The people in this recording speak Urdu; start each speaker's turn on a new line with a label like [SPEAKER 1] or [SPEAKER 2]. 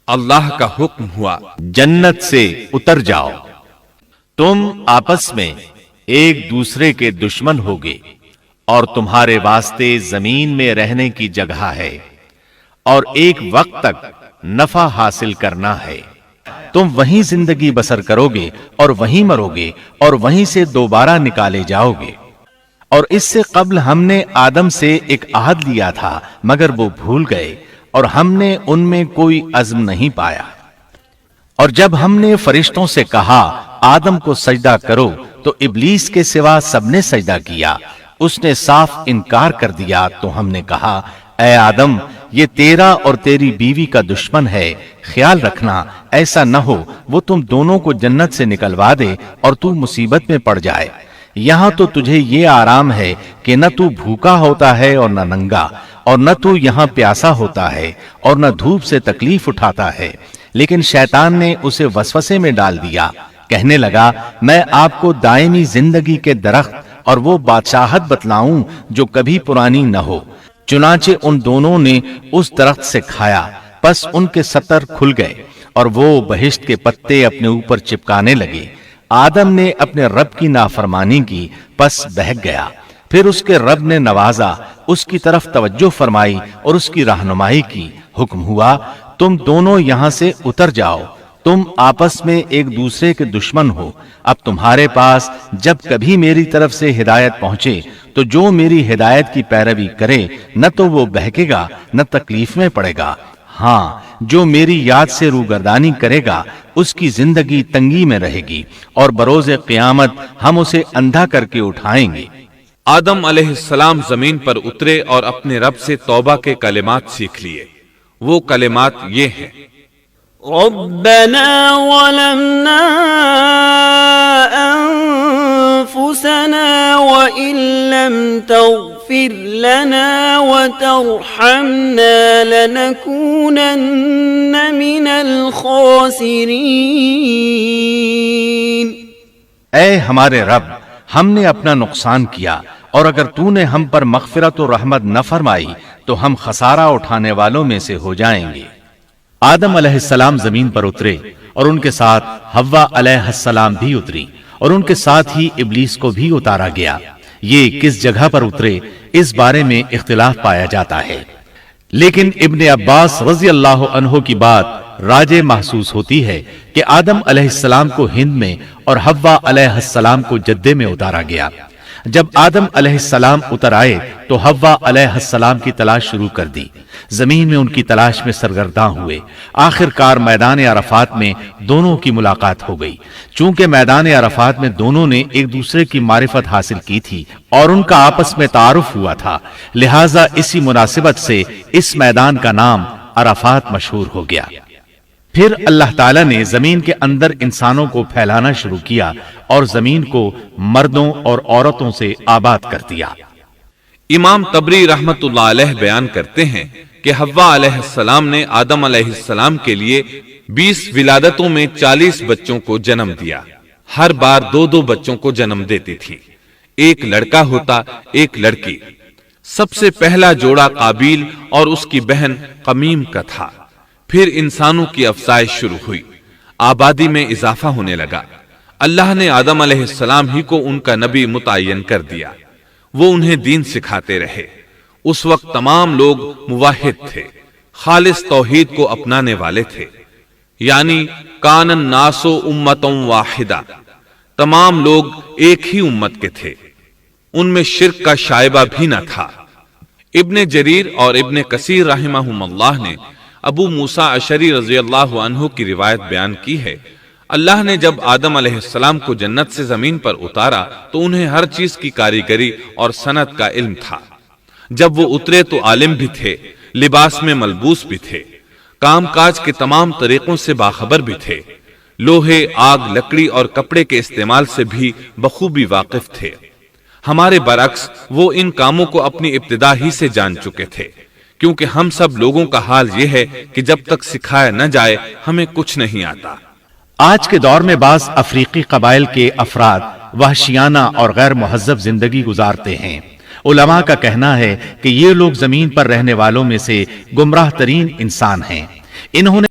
[SPEAKER 1] اللہ کا حکم ہوا،
[SPEAKER 2] جنت سے اتر جاؤ، تم آپس میں ایک دوسرے کے دشمن ہوگے اور تمہارے واسطے زمین میں رہنے کی جگہ ہے اور ایک وقت تک نفع حاصل کرنا ہے۔ تم وہیں زندگی بسر کرو گے اور وہیں مرو گے اور وہیں سے دوبارہ نکالے جاؤ گے۔ اور اس سے قبل ہم نے آدم سے ایک عہد لیا تھا مگر وہ بھول گئے اور ہم نے ان میں کوئی عزم نہیں پایا۔ اور جب ہم نے فرشتوں سے کہا آدم کو سجدہ کرو تو ابلیس کے سوا سب نے سجدہ کیا، اس نے صاف انکار کر دیا۔ تو ہم نے کہا اے آدم، یہ تیرا اور تیری بیوی کا دشمن ہے، خیال رکھنا ایسا نہ ہو وہ تم دونوں کو جنت سے نکلوا دے اور تو مصیبت میں پڑ جائے۔ یہاں تو تجھے یہ آرام ہے کہ نہ تو بھوکا ہوتا ہے اور نہ ننگا، اور نہ تو یہاں پیاسا ہوتا ہے اور نہ دھوپ سے تکلیف اٹھاتا ہے۔ لیکن شیطان نے اسے وسوسے میں ڈال دیا، کہنے لگا میں آپ کو دائمی زندگی کے درخت اور وہ بادشاہت بتلاؤں جو کبھی پرانی نہ ہو۔ چنانچہ ان دونوں نے اس درخت سے کھایا، پس ان کے ستر کھل گئے اور وہ بہشت کے پتے اپنے اوپر چپکانے لگے۔ آدم نے اپنے رب کی نافرمانی کی، پس بہک گیا۔ پھر اس کے رب نے نوازا، اس کی طرف توجہ فرمائی اور اس کی رہنمائی کی۔ حکم ہوا تم دونوں یہاں سے اتر جاؤ، تم آپس میں ایک دوسرے کے دشمن ہو۔ اب تمہارے پاس جب کبھی میری طرف سے ہدایت پہنچے تو جو میری ہدایت کی پیروی کرے نہ تو وہ بہکے گا نہ تکلیف میں پڑے گا، ہاں جو میری یاد سے روگردانی کرے گا اس کی زندگی تنگی میں رہے گی اور بروز قیامت ہم اسے اندھا کر کے اٹھائیں گے۔
[SPEAKER 1] آدم علیہ السلام زمین پر اترے اور اپنے رب سے توبہ کے کلمات سیکھ لیے۔ وہ کلمات یہ ہیں:
[SPEAKER 3] ربنا ظلمنا انفسنا وان لم تغفر لنا وترحمنا لنكونن من الخاسرین۔
[SPEAKER 2] اے ہمارے رب، ہم نے اپنا نقصان کیا اور اگر تو نے ہم پر مغفرت و رحمت نہ فرمائی تو ہم خسارہ اٹھانے والوں میں سے ہو جائیں گے۔ آدم علیہ السلام زمین پر اترے اور ان کے ساتھ حوا علیہ السلام بھی اتری اور ان کے ساتھ ہی ابلیس کو بھی اتارا گیا۔ یہ کس جگہ پر اترے اس بارے میں اختلاف پایا جاتا ہے، لیکن ابن عباس رضی اللہ عنہ کی بات راجح محسوس ہوتی ہے کہ آدم علیہ السلام کو ہند میں اور حوا علیہ السلام کو جدے میں اتارا گیا۔ جب آدم علیہ السلام اتر آئے تو حوا علیہ السلام کی تلاش شروع کر دی، زمین میں ان کی تلاش میں سرگرداں ہوئے۔ آخر کار میدان عرفات میں دونوں کی ملاقات ہو گئی۔ چونکہ میدان عرفات میں دونوں نے ایک دوسرے کی معرفت حاصل کی تھی اور ان کا آپس میں تعارف ہوا تھا، لہٰذا اسی مناسبت سے اس میدان کا نام عرفات مشہور ہو گیا۔ پھر اللہ تعالیٰ نے زمین کے اندر انسانوں کو پھیلانا شروع کیا اور زمین کو مردوں اور عورتوں سے آباد کر دیا۔
[SPEAKER 1] امام طبری رحمت اللہ علیہ بیان کرتے ہیں کہ حوا علیہ السلام نے آدم علیہ السلام کے لیے 20 ولادتوں میں 40 بچوں کو جنم دیا۔ ہر بار 2 بچوں کو جنم دیتی تھی، ایک لڑکا ہوتا ایک لڑکی۔ سب سے پہلا جوڑا قابیل اور اس کی بہن قمیم کا تھا۔ پھر انسانوں کی افزائش شروع ہوئی، آبادی میں اضافہ ہونے لگا۔ اللہ نے آدم علیہ السلام ہی کو ان کا نبی متعین کر دیا، وہ انہیں دین سکھاتے رہے۔ اس وقت تمام لوگ موحد تھے، خالص توحید کو اپنانے والے تھے، یعنی کان الناس امۃ واحدہ، تمام لوگ ایک ہی امت کے تھے، ان میں شرک کا شائبہ بھی نہ تھا۔ ابن جریر اور ابن کثیر رحمہم اللہ نے ابو موسیٰ اشعری رضی اللہ عنہ کی روایت بیان کی ہے، اللہ نے جب آدم علیہ السلام کو جنت سے زمین پر اتارا تو انہیں ہر چیز کی کاریگری اور صنعت کا علم تھا۔ جب وہ اترے تو عالم بھی تھے، لباس میں ملبوس بھی تھے، کام کاج کے تمام طریقوں سے باخبر بھی تھے، لوہے، آگ، لکڑی اور کپڑے کے استعمال سے بھی بخوبی واقف تھے۔ ہمارے برعکس وہ ان کاموں کو اپنی ابتدا ہی سے جان چکے تھے، کیونکہ ہم سب لوگوں کا حال یہ ہے کہ جب تک سکھایا نہ جائے ہمیں کچھ نہیں آتا۔
[SPEAKER 2] آج کے دور میں بعض افریقی قبائل کے افراد وحشیانہ اور غیر مہذب زندگی گزارتے ہیں۔ علماء کا کہنا ہے کہ یہ لوگ زمین پر رہنے والوں میں سے گمراہ ترین انسان ہیں۔ انہوں نے